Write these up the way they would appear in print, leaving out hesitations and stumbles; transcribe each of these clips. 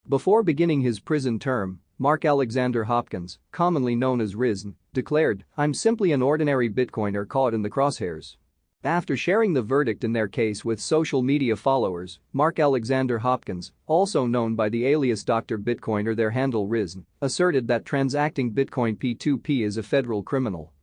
Before beginning his prison term, Mark Alexander Hopkins, commonly known as RSN, declared, "I'm simply an ordinary Bitcoiner caught in the crosshairs." After sharing the verdict in their case with social media followers, Mark Alexander Hopkins, also known by the alias Dr. Bitcoiner, their handle RSN, asserted that transacting Bitcoin P2P is a federal criminal.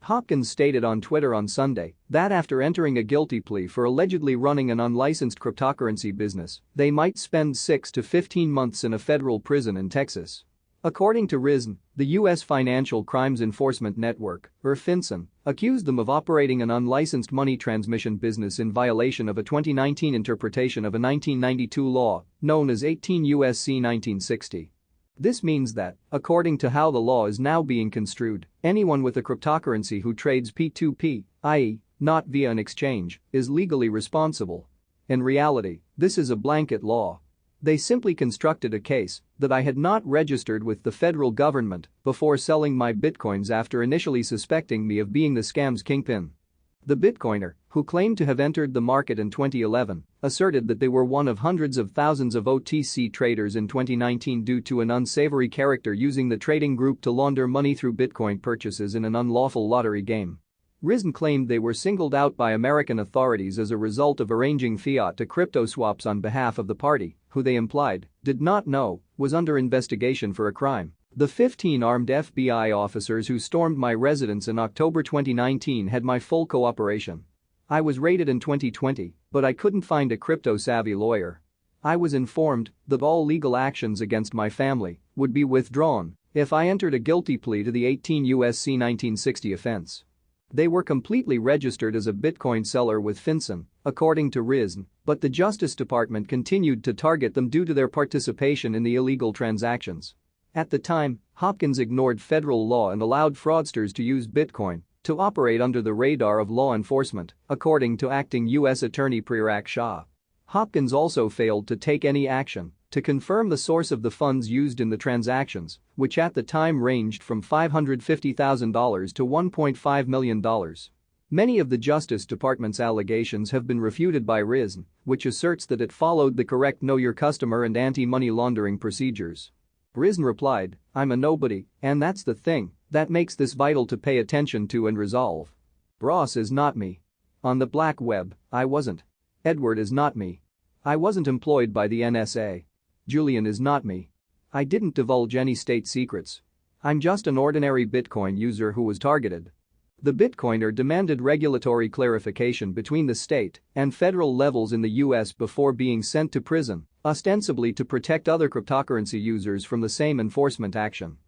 Hopkins stated on Twitter on Sunday that after entering a guilty plea for allegedly running an unlicensed cryptocurrency business, they might spend 6 to 15 months in a federal prison in Texas. According to RSN, the U.S. Financial Crimes Enforcement Network, or FinCEN, accused them of operating an unlicensed money transmission business in violation of a 2019 interpretation of a 1992 law known as 18 U.S.C. 1960. This means that, according to how the law is now being construed, anyone with a cryptocurrency who trades P2P, i.e., not via an exchange, is legally responsible. In reality, this is a blanket law. They simply constructed a case that I had not registered with the federal government before selling my bitcoins after initially suspecting me of being the scam's kingpin. The Bitcoiner, who claimed to have entered the market in 2011, asserted that they were one of hundreds of thousands of OTC traders in 2019 due to an unsavory character using the trading group to launder money through Bitcoin purchases in an unlawful lottery game. RSN claimed they were singled out by American authorities as a result of arranging fiat to crypto swaps on behalf of the party, who they implied did not know was under investigation for a crime. The 15 armed FBI officers who stormed my residence in October 2019 had my full cooperation. I was raided in 2020, but I couldn't find a crypto-savvy lawyer. I was informed that all legal actions against my family would be withdrawn if I entered a guilty plea to the 18 U.S.C. 1960 offense. They were completely registered as a Bitcoin seller with FinCEN, according to RSN, but the Justice Department continued to target them due to their participation in the illegal transactions. At the time, Hopkins ignored federal law and allowed fraudsters to use Bitcoin to operate under the radar of law enforcement, according to acting U.S. Attorney Prerak Shah. Hopkins also failed to take any action to confirm the source of the funds used in the transactions, which at the time ranged from $550,000 to $1.5 million. Many of the Justice Department's allegations have been refuted by RSN, which asserts that it followed the correct Know Your Customer and anti-money laundering procedures. RSN replied, "I'm a nobody, and that's the thing that makes this vital to pay attention to and resolve. Ross is not me. On the black web, I wasn't. Edward is not me. I wasn't employed by the NSA. Julian is not me. I didn't divulge any state secrets. I'm just an ordinary Bitcoin user who was targeted." The Bitcoiner demanded regulatory clarification between the state and federal levels in the U.S. before being sent to prison, ostensibly to protect other cryptocurrency users from the same enforcement action.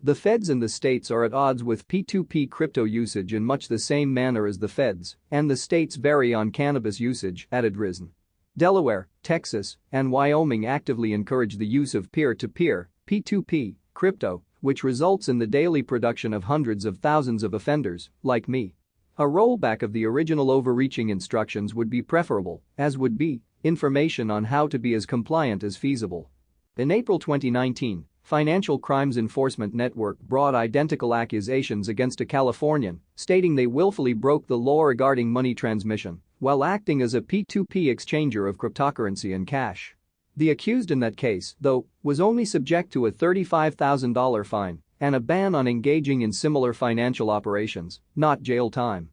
The feds in the states are at odds with P2P crypto usage in much the same manner as the feds, and the states vary on cannabis usage, added RSN. Delaware, Texas, and Wyoming actively encourage the use of peer-to-peer, P2P, crypto, which results in the daily production of hundreds of thousands of offenders, like me. A rollback of the original overreaching instructions would be preferable, as would be information on how to be as compliant as feasible. In April 2019, Financial Crimes Enforcement Network brought identical accusations against a Californian, stating they willfully broke the law regarding money transmission while acting as a P2P exchanger of cryptocurrency and cash. The accused in that case, though, was only subject to a $35,000 fine and a ban on engaging in similar financial operations, not jail time.